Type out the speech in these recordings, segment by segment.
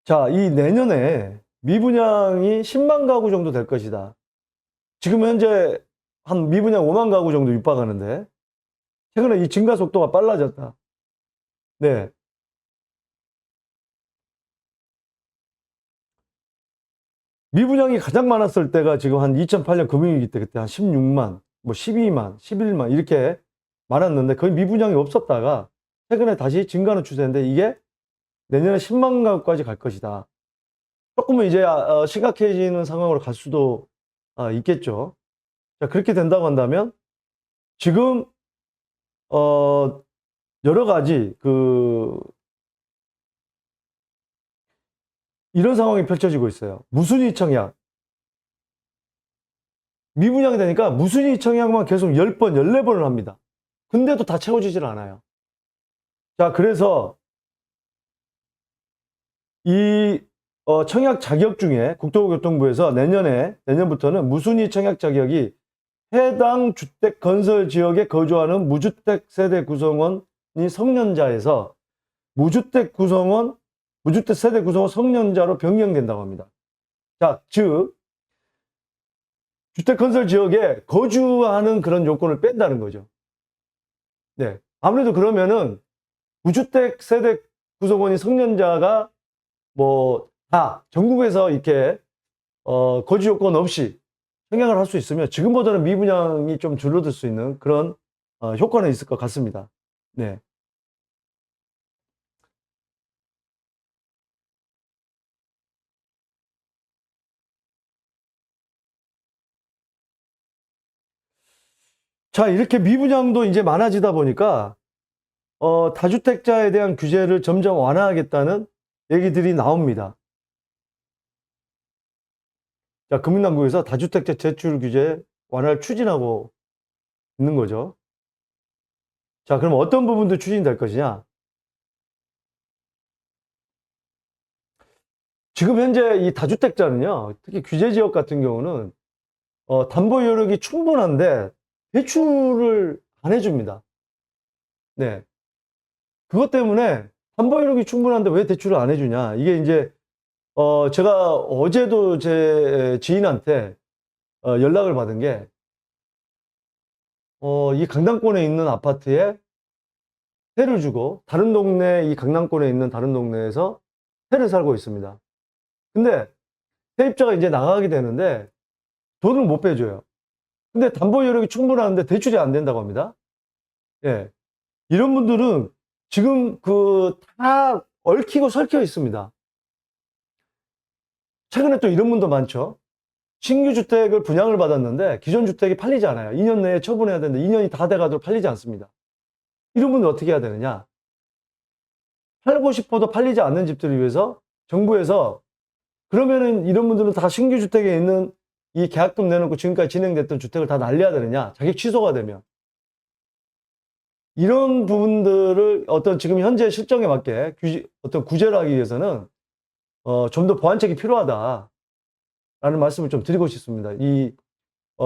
자, 이 내년에 미분양이 10만 가구 정도 될 것이다. 지금 현재 한 미분양 5만 가구 정도 육박하는데, 최근에 이 증가 속도가 빨라졌다. 네. 미분양이 가장 많았을 때가 지금 한 2008년 금융위기 때 그때 한 16만, 뭐 12만, 11만 이렇게 많았는데 거의 미분양이 없었다가 최근에 다시 증가하는 추세인데 이게 내년에 10만 가구까지 갈 것이다. 조금은 이제 심각해지는 상황으로 갈 수도 있겠죠. 자, 그렇게 된다고 한다면 지금 여러 가지 이런 상황이 펼쳐지고 있어요. 무순위 청약. 미분양이 되니까 무순위 청약만 계속 10번, 14번을 합니다. 근데도 다 채워지질 않아요. 자, 그래서 이 청약 자격 중에 국토교통부에서 내년부터는 무순위 청약 자격이 해당 주택 건설 지역에 거주하는 무주택 세대 구성원이 성년자에서 무주택 세대 구성원 성년자로 변경된다고 합니다. 자, 즉 주택 건설 지역에 거주하는 그런 요건을 뺀다는 거죠. 네. 아무래도 그러면은 무주택 세대 구성원이 성년자가 뭐 다 전국에서 이렇게 거주 요건 없이 청약을 할 수 있으면 지금보다는 미분양이 좀 줄어들 수 있는 그런 효과는 있을 것 같습니다. 네. 자, 이렇게 미분양도 이제 많아지다 보니까 다주택자에 대한 규제를 점점 완화하겠다는 얘기들이 나옵니다. 자, 금융당국에서 다주택자 대출 규제 완화를 추진하고 있는 거죠. 자, 그럼 어떤 부분도 추진될 것이냐? 지금 현재 이 다주택자는요, 특히 규제 지역 같은 경우는 담보 여력이 충분한데 대출을 안 해줍니다. 네. 그것 때문에 담보 여력이 충분한데 왜 대출을 안 해주냐? 이게 이제 제가 어제도 제 지인한테 연락을 받은 게 이 강남권에 있는 아파트에 세를 주고 다른 동네 이 강남권에 있는 다른 동네에서 세를 살고 있습니다. 근데 세입자가 이제 나가게 되는데 돈을 못 빼줘요. 근데 담보 여력이 충분한데 대출이 안 된다고 합니다. 예. 이런 분들은 지금 다 얽히고 설켜 있습니다. 최근에 또 이런 분도 많죠. 신규 주택을 분양을 받았는데 기존 주택이 팔리지 않아요. 2년 내에 처분해야 되는데 2년이 다 돼가도 팔리지 않습니다. 이런 분들 어떻게 해야 되느냐? 팔고 싶어도 팔리지 않는 집들을 위해서 정부에서 그러면은 이런 분들은 다 신규 주택에 있는 이 계약금 내놓고 지금까지 진행됐던 주택을 다 날려야 되느냐? 자격 취소가 되면. 이런 부분들을 어떤 지금 현재 실정에 맞게 어떤 구제를 하기 위해서는 좀 더 보완책이 필요하다라는 말씀을 좀 드리고 싶습니다.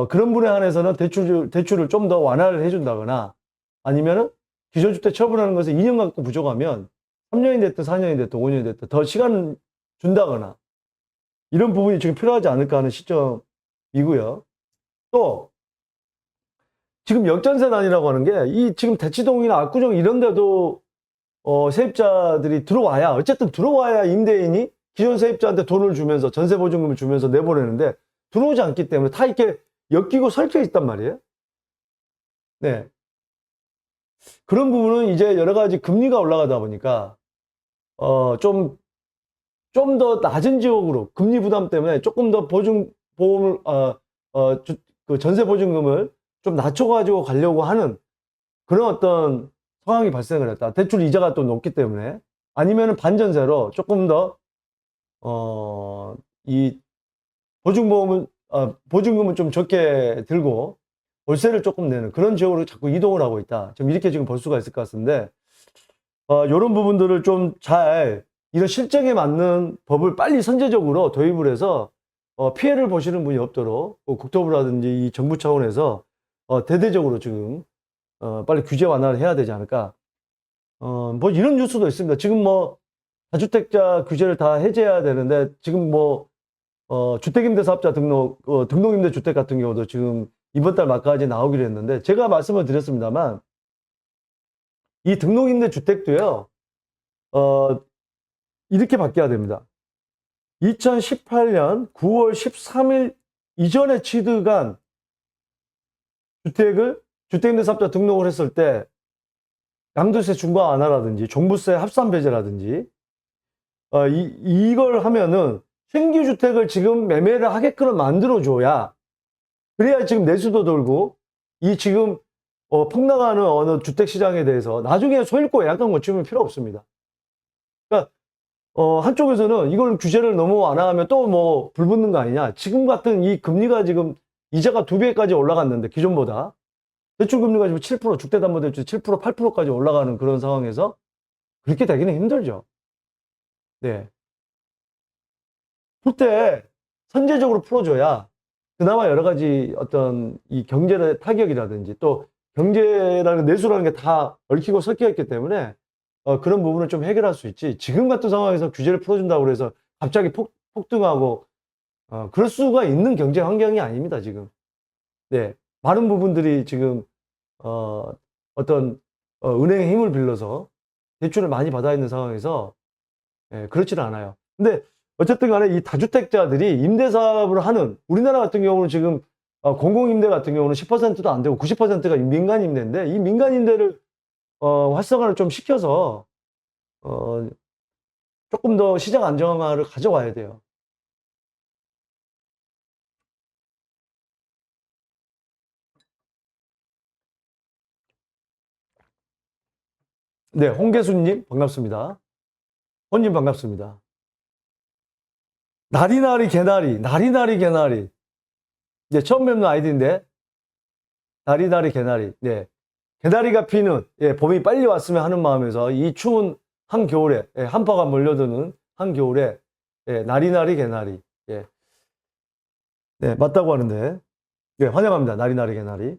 그런 분에 한해서는 대출을 좀 더 완화를 해준다거나 아니면은 기존 주택 처분하는 것을 2년 갖고 부족하면 3년이 됐든 4년이 됐든 5년이 됐든 더 시간을 준다거나 이런 부분이 지금 필요하지 않을까 하는 시점이고요. 또 지금 역전세난이라고 하는 게 이 지금 대치동이나 압구정 이런 데도 세입자들이 들어와야 어쨌든 들어와야 임대인이 기존 세입자한테 돈을 주면서 전세 보증금을 주면서 내보내는데 들어오지 않기 때문에 다 이렇게 엮이고 설켜 있단 말이에요. 네. 그런 부분은 이제 여러 가지 금리가 올라가다 보니까 좀 더 낮은 지역으로 금리 부담 때문에 조금 더 보험을 그 전세 보증금을 좀 낮춰가지고 가려고 하는 그런 어떤 상황이 발생을 했다. 대출 이자가 또 높기 때문에 아니면은 반전세로 조금 더 이 보증금은 좀 적게 들고 월세를 조금 내는 그런 지역으로 자꾸 이동을 하고 있다. 좀 이렇게 지금 볼 수가 있을 것 같은데 이런 부분들을 좀 잘 이런 실정에 맞는 법을 빨리 선제적으로 도입을 해서 피해를 보시는 분이 없도록 국토부라든지 이 정부 차원에서 대대적으로 지금 빨리 규제 완화를 해야 되지 않을까. 뭐 이런 뉴스도 있습니다. 지금 뭐 다주택자 규제를 다 해제해야 되는데 지금 뭐 주택임대사업자 등록임대주택 같은 경우도 지금 이번 달 말까지 나오기로 했는데 제가 말씀을 드렸습니다만 이 등록임대주택도요 이렇게 바뀌어야 됩니다. 2018년 9월 13일 이전에 취득한 주택을 주택임대사업자 등록을 했을 때 양도세 중과 완화라든지 종부세 합산 배제라든지 이걸 하면은 신규 주택을 지금 매매를 하게끔 만들어줘야 그래야 지금 내수도 돌고 이 지금 폭락하는 어느 주택시장에 대해서 나중에 소일고 약간 고치면 필요 없습니다. 그러니까 한쪽에서는 이걸 규제를 너무 완화하면 또 뭐 불붙는 거 아니냐. 지금 같은 이 금리가 지금 이자가 2배까지 올라갔는데 기존보다 대출금리가 지금 7% 주택담보대출 7% 8%까지 올라가는 그런 상황에서 그렇게 되기는 힘들죠. 네. 풀 때 선제적으로 풀어줘야 그나마 여러 가지 어떤 이 경제의 타격이라든지 또 경제라는 내수라는 게 다 얽히고 섞여 있기 때문에 그런 부분을 좀 해결할 수 있지. 지금 같은 상황에서 규제를 풀어준다고 해서 갑자기 폭등하고 그럴 수가 있는 경제 환경이 아닙니다, 지금. 네. 많은 부분들이 지금 어떤 은행의 힘을 빌려서 대출을 많이 받아 있는 상황에서 그렇지는 않아요. 근데 어쨌든 간에 이 다주택자들이 임대사업을 하는 우리나라 같은 경우는 지금 공공임대 같은 경우는 10%도 안 되고 90%가 민간임대인데 이 민간임대를 활성화를 좀 시켜서 조금 더 시장 안정화를 가져와야 돼요. 네, 홍계수님 반갑습니다. 혼님 반갑습니다. 나리나리 개나리, 나리나리 개나리. 네, 처음 뵙는 아이디인데 나리나리 개나리. 네, 개나리가 피는 봄이 빨리 왔으면 하는 마음에서 이 추운 한겨울에 한파가 몰려드는 한겨울에 나리나리 개나리. 네, 맞다고 하는데 환영합니다. 나리나리 개나리.